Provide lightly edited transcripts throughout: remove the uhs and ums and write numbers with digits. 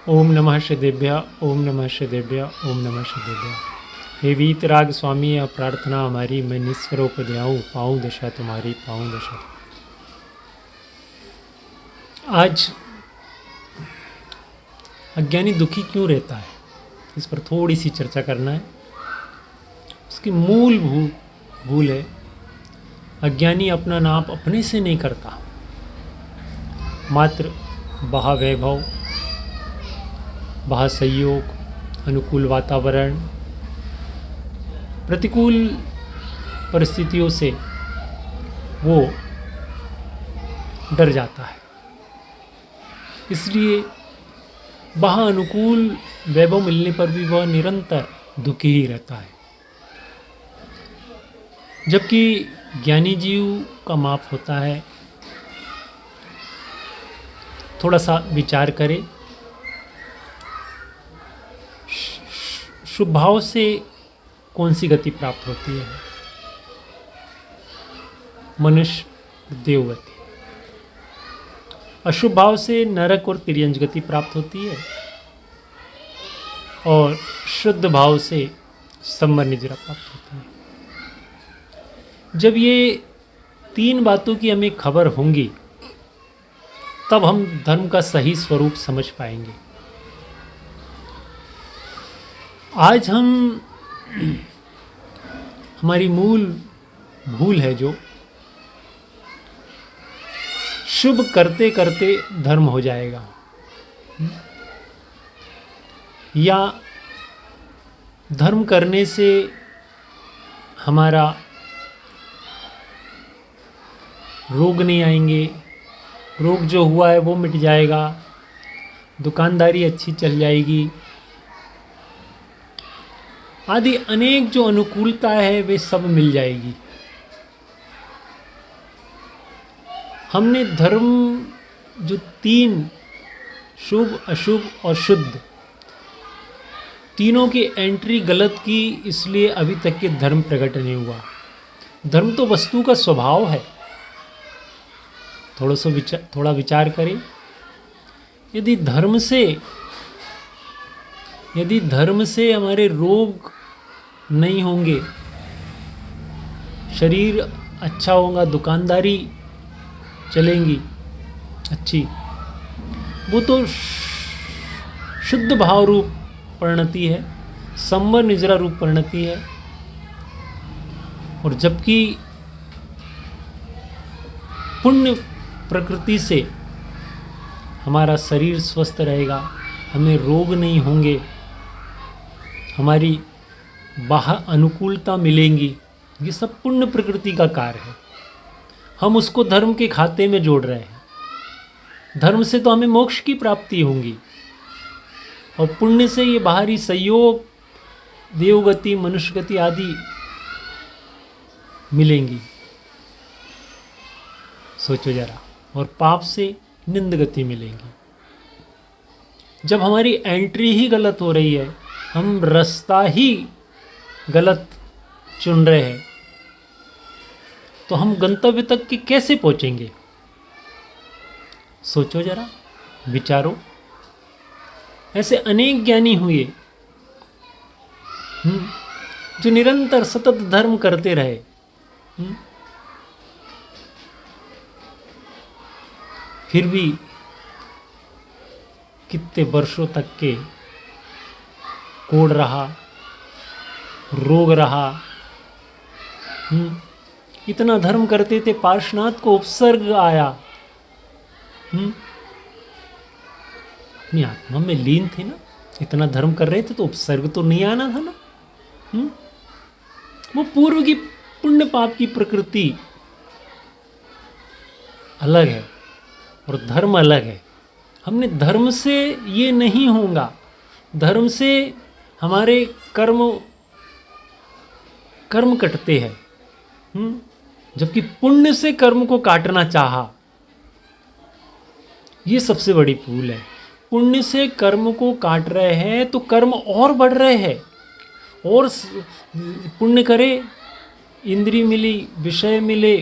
ओम नमः श्रीदेव्या, ओम नमः श्रीदेव्या, ओम नमः श्रीदेव्या। हे वीतराग स्वामी, यह प्रार्थना हमारी, मैं निस्वरूप ध्याऊँ, पाऊँ दशा तुम्हारी, पाऊँ दशा। आज अज्ञानी दुखी क्यों रहता है, इस पर थोड़ी सी चर्चा करना है। उसकी मूल भूल है, अज्ञानी अपना नाप अपने से नहीं करता, मात्र बाह्य वैभव, बाह्य सहयोग, अनुकूल वातावरण, प्रतिकूल परिस्थितियों से वो डर जाता है। इसलिए बाह्य अनुकूल वैभव मिलने पर भी वह निरंतर दुखी ही रहता है। जबकि ज्ञानी जीव का माप होता है, थोड़ा सा विचार करें, शुभ भाव से कौन सी गति प्राप्त होती है? मनुष्य देवगति। अशुभ भाव से नरक और तिर्यंज गति प्राप्त होती है, और शुद्ध भाव से संवर निद्रा प्राप्त होती है। जब ये तीन बातों की हमें खबर होंगी, तब हम धर्म का सही स्वरूप समझ पाएंगे। आज हमारी मूल भूल है जो शुभ करते करते धर्म हो जाएगा, या धर्म करने से हमारा रोग नहीं आएंगे, रोग जो हुआ है वो मिट जाएगा, दुकानदारी अच्छी चल जाएगी, आदि अनेक जो अनुकूलता है वे सब मिल जाएगी। हमने धर्म जो तीन शुभ, अशुभ और शुद्ध, तीनों की एंट्री गलत की, इसलिए अभी तक के धर्म प्रकट नहीं हुआ। धर्म तो वस्तु का स्वभाव है। थोड़ा विचार करें, यदि धर्म से हमारे रोग नहीं होंगे, शरीर अच्छा होगा, दुकानदारी चलेंगी अच्छी, वो तो शुद्ध भाव रूप परिणति है, संवर निजरा रूप परिणति है। और जबकि पुण्य प्रकृति से हमारा शरीर स्वस्थ रहेगा, हमें रोग नहीं होंगे, हमारी बाह्य अनुकूलता मिलेंगी, ये सब पुण्य प्रकृति का कार्य है। हम उसको धर्म के खाते में जोड़ रहे हैं। धर्म से तो हमें मोक्ष की प्राप्ति होगी, और पुण्य से ये बाहरी संयोग, देवगति, मनुष्य गति आदि मिलेंगी। सोचो जरा। और पाप से निंद गति मिलेंगी। जब हमारी एंट्री ही गलत हो रही है, हम रास्ता ही गलत चुन रहे हैं, तो हम गंतव्य तक के कैसे पहुंचेंगे? सोचो जरा, विचारो। ऐसे अनेक ज्ञानी हुए जो निरंतर सतत धर्म करते रहे, फिर भी कितने वर्षों तक के कोढ़ रहा, रोग रहा। इतना धर्म करते थे, पार्श्वनाथ को उपसर्ग आया, अपनी आत्मा में लीन थे ना, इतना धर्म कर रहे थे तो उपसर्ग तो नहीं आना था ना। वो पूर्व की पुण्य पाप की प्रकृति अलग है और धर्म अलग है। हमने धर्म से ये नहीं होगा, धर्म से हमारे कर्म कटते हैं, जबकि पुण्य से कर्म को काटना चाहा, ये सबसे बड़ी भूल है। पुण्य से कर्म को काट रहे हैं तो कर्म और बढ़ रहे हैं, और पुण्य करे, इंद्रिय मिली, विषय मिले,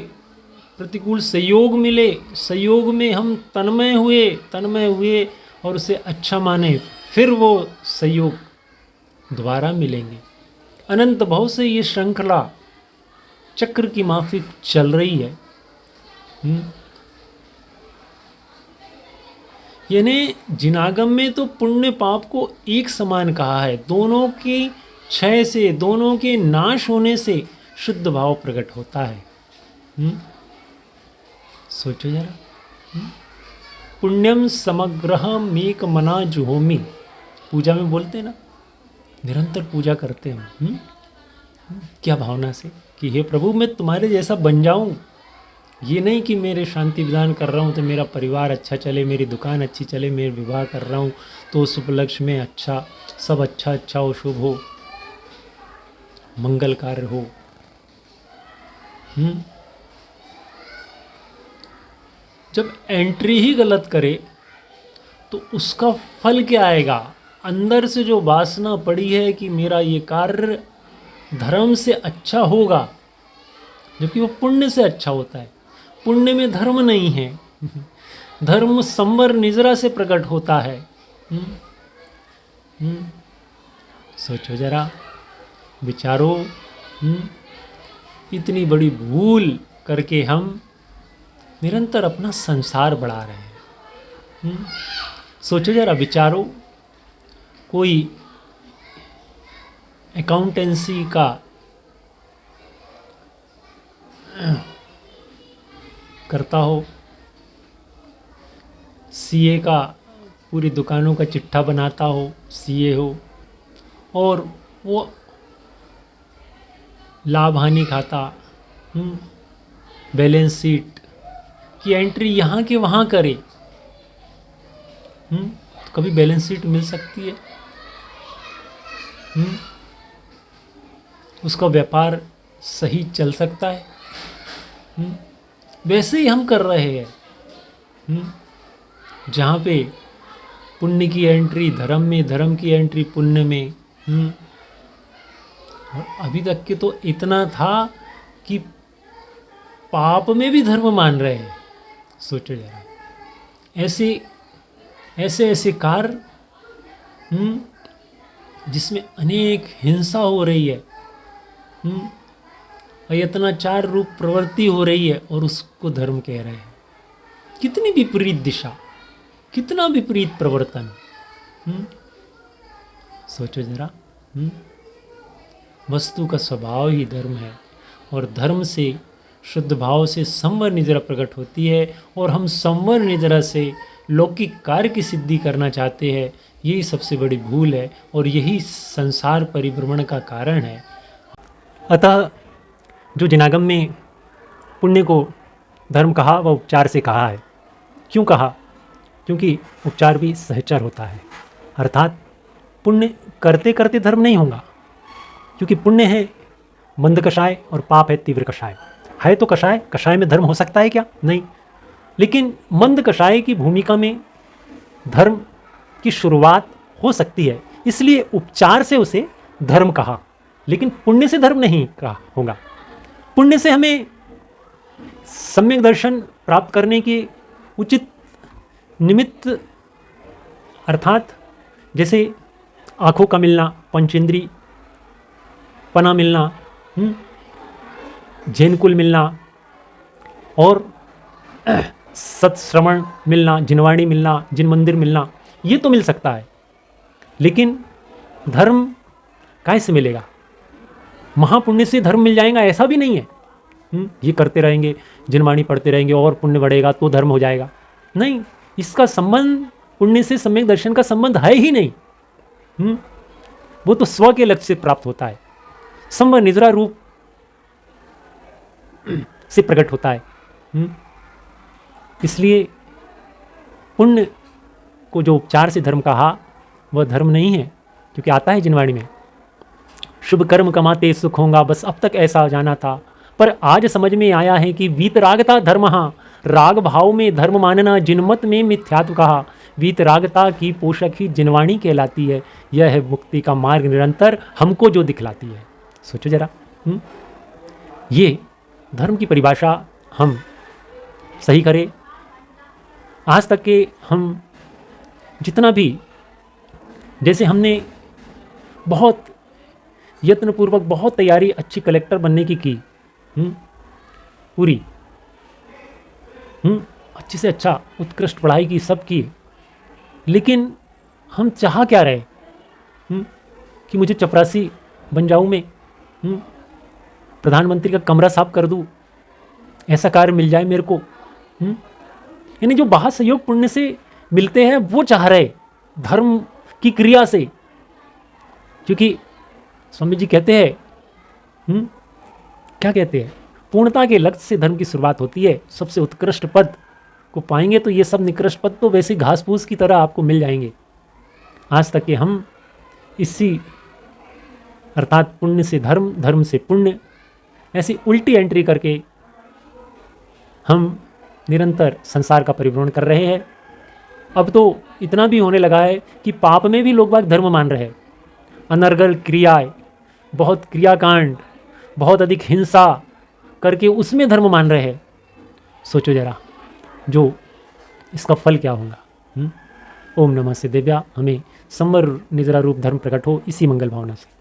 प्रतिकूल संयोग मिले, संयोग में हम तन्मय हुए, और उसे अच्छा माने, फिर वो सहयोग दोबारा मिलेंगे। अनंत भाव से ये श्रृंखला चक्र की माफिक चल रही है। यानी जिनागम में तो पुण्य पाप को एक समान कहा है। दोनों के क्षय से, दोनों के नाश होने से शुद्ध भाव प्रकट होता है। सोचो जरा। पुण्यम समग्रहम एक मना जुहोमी, पूजा में बोलते ना, निरंतर पूजा करते हैं क्या भावना से कि हे प्रभु मैं तुम्हारे जैसा बन जाऊं। ये नहीं कि मेरे शांति विधान कर रहा हूँ तो मेरा परिवार अच्छा चले, मेरी दुकान अच्छी चले, मेरे विवाह कर रहा हूँ तो उस उपलक्ष्य में अच्छा, सब अच्छा अच्छा हो, शुभ हो, मंगल कार्य हो। जब एंट्री ही गलत करे तो उसका फल क्या आएगा? अंदर से जो वासना पड़ी है कि मेरा ये कार्य धर्म से अच्छा होगा, जबकि वो पुण्य से अच्छा होता है। पुण्य में धर्म नहीं है, धर्म संवर निजरा से प्रकट होता है। सोचो जरा, विचारो। इतनी बड़ी भूल करके हम निरंतर अपना संसार बढ़ा रहे हैं। सोचो जरा, विचारो, कोई अकाउंटेंसी का करता हो, सीए का पूरी दुकानों का चिट्ठा बनाता हो, सीए हो, और वो लाभ हानि खाता, बैलेंस शीट की एंट्री यहाँ के वहाँ करे, तो कभी बैलेंस शीट मिल सकती है? उसका व्यापार सही चल सकता है? वैसे ही हम कर रहे हैं। जहाँ पे पुण्य की एंट्री धर्म में, धर्म की एंट्री पुण्य में। और अभी तक के तो इतना था कि पाप में भी धर्म मान रहे हैं। सोचो जरा, ऐसे कार्य जिसमें अनेक हिंसा हो रही है, अयत्नाचार रूप प्रवृत्ति हो रही है, और उसको धर्म कह रहे हैं। कितनी विपरीत दिशा, कितना विपरीत प्रवर्तन। सोचो जरा। वस्तु का स्वभाव ही धर्म है, और धर्म से, शुद्ध भाव से संवर निजरा प्रकट होती है, और हम संवर निजरा से लौकिक कार्य की सिद्धि करना चाहते हैं। यही सबसे बड़ी भूल है, और यही संसार परिभ्रमण का कारण है। अतः जो जिनागम में पुण्य को धर्म कहा, वह उपचार से कहा है। क्यों कहा? क्योंकि उपचार भी सहचर होता है, अर्थात पुण्य करते करते धर्म नहीं होगा। क्योंकि पुण्य है मंद कषाय और पाप है तीव्र कषाय। है तो कषाय, कषाय में धर्म हो सकता है क्या? नहीं। लेकिन मंद कषाय की भूमिका में धर्म की शुरुआत हो सकती है, इसलिए उपचार से उसे धर्म कहा। लेकिन पुण्य से धर्म नहीं कहा होगा। पुण्य से हमें सम्यक दर्शन प्राप्त करने के उचित निमित्त, अर्थात जैसे आँखों का मिलना, पंचेंद्री पना मिलना, जैनकुल मिलना, और सत्श्रवण मिलना, जिनवाणी मिलना, जिन मंदिर मिलना, ये तो मिल सकता है। लेकिन धर्म काहे से मिलेगा? महापुण्य से धर्म मिल जाएगा ऐसा भी नहीं है। ये करते रहेंगे, जिनवाणी पढ़ते रहेंगे और पुण्य बढ़ेगा तो धर्म हो जाएगा, नहीं। इसका संबंध पुण्य से सम्यक दर्शन का संबंध है ही नहीं। वो तो स्व के लक्ष्य से प्राप्त होता है, संवर निजरा रूप से प्रकट होता है। इसलिए पुण्य को जो उपचार से धर्म कहा, वह धर्म नहीं है। क्योंकि आता है जिनवाणी में, शुभ कर्म कमाते सुख होगा, बस अब तक ऐसा जाना था, पर आज समझ में आया है कि वीतरागता धर्मः, राग भाव में धर्म मानना, जिनमत में मिथ्यात्व कहा। वीतरागता की पोषक ही जिनवाणी कहलाती है। यह है मुक्ति का मार्ग निरंतर हमको जो दिखलाती है। सोचो जरा। ये धर्म की परिभाषा हम सही करें। आज तक के हम जितना भी, जैसे हमने बहुत यत्नपूर्वक बहुत तैयारी अच्छी कलेक्टर बनने की पूरी अच्छे से अच्छा उत्कृष्ट पढ़ाई की, सब की, लेकिन हम चाह क्या रहे कि मुझे चपरासी बन जाऊं मैं, प्रधानमंत्री का कमरा साफ कर दूं, ऐसा कार्य मिल जाए मेरे को। यानी जो बाह्य सहयोग पुण्य से मिलते हैं वो चाह रहे धर्म की क्रिया से, क्योंकि स्वामी जी कहते हैं क्या कहते हैं, पूर्णता के लक्ष्य से धर्म की शुरुआत होती है। सबसे उत्कृष्ट पद को पाएंगे तो ये सब निकृष्ट पद तो वैसे घास फूस की तरह आपको मिल जाएंगे। आज तक कि हम इसी अर्थात पुण्य से धर्म, धर्म से पुण्य, ऐसी उल्टी एंट्री करके हम निरंतर संसार का परिभ्रमण कर रहे हैं। अब तो इतना भी होने लगा है कि पाप में भी लोग बाग धर्म मान रहे हैं। अनर्गल क्रियाएं, बहुत क्रियाकांड, बहुत अधिक हिंसा करके उसमें धर्म मान रहे हैं। सोचो जरा, जो इसका फल क्या होगा। ओम नमः सिद्धेभ्या। हमें समर निजरा रूप धर्म प्रकट हो, इसी मंगल भावना से।